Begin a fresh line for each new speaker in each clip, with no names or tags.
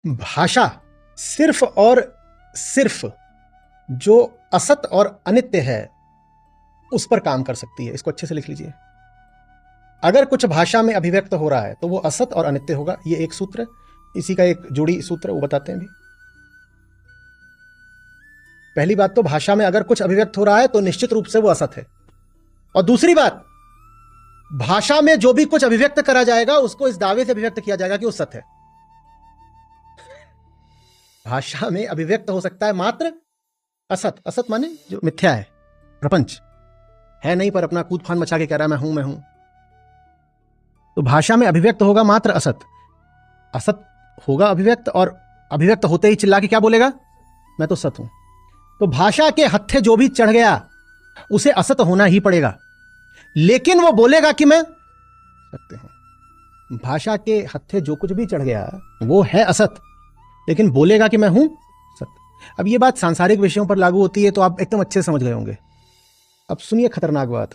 भाषा सिर्फ और सिर्फ जो असत और अनित्य है उस पर काम कर सकती है। इसको अच्छे से लिख लीजिए। अगर कुछ भाषा में अभिव्यक्त हो रहा है तो वो असत और अनित्य होगा। ये एक सूत्र, इसी का एक जोड़ी सूत्र वो बताते हैं भी। पहली बात तो भाषा में अगर कुछ अभिव्यक्त हो रहा है तो निश्चित रूप से वो असत है। और दूसरी बात, भाषा में जो भी कुछ अभिव्यक्त करा जाएगा उसको इस दावे से अभिव्यक्त किया जाएगा कि वो सत्य है। भाषा में अभिव्यक्त हो सकता है मात्र असत। असत माने जो मिथ्या है, प्रपंच है नहीं पर अपना कूद फान मचा के कह रहा है मैं हूं। तो भाषा में अभिव्यक्त होगा मात्र असत। असत होगा अभिव्यक्त, और अभिव्यक्त होते ही चिल्ला के क्या बोलेगा, मैं तो सत हूं। तो भाषा के हत्थे जो भी चढ़ गया उसे असत होना ही पड़ेगा, लेकिन वो बोलेगा कि मैं सत्य हूं। भाषा के हत्थे जो कुछ भी चढ़ गया वो है असत, लेकिन बोलेगा कि मैं हूं सत्य। अब ये बात सांसारिक विषयों पर लागू होती है तो आप एकदम अच्छे समझ गए होंगे। अब सुनिए खतरनाक बात,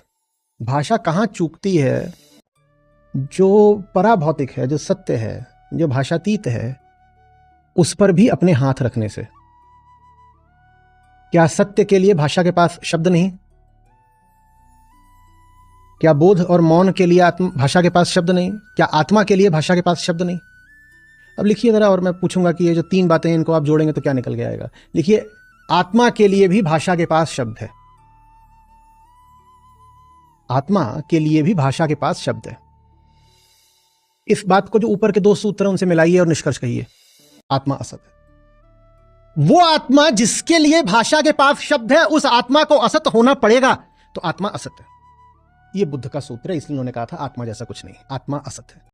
भाषा कहां चूकती है? जो पराभौतिक है, जो सत्य है, जो भाषातीत है, उस पर भी अपने हाथ रखने से। क्या सत्य के लिए भाषा के पास शब्द नहीं? क्या बोध और मौन के लिए भाषा के पास शब्द नहीं? क्या आत्मा के लिए भाषा के पास शब्द नहीं? अब लिखिए जरा, और मैं पूछूंगा कि ये जो तीन बातें हैं इनको आप जोड़ेंगे तो क्या निकल के आएगा। लिखिए, आत्मा के लिए भी भाषा के पास शब्द है। आत्मा के लिए भी भाषा के पास शब्द है। इस बात को जो ऊपर के दो सूत्र हैं उनसे मिलाइए और निष्कर्ष कहिए, आत्मा असत है। वो आत्मा जिसके लिए भाषा के पास शब्द है उस आत्मा को असत होना पड़ेगा, तो आत्मा असत है। ये बुद्ध का सूत्र है, इसलिए उन्होंने कहा था आत्मा जैसा कुछ नहीं, आत्मा असत है।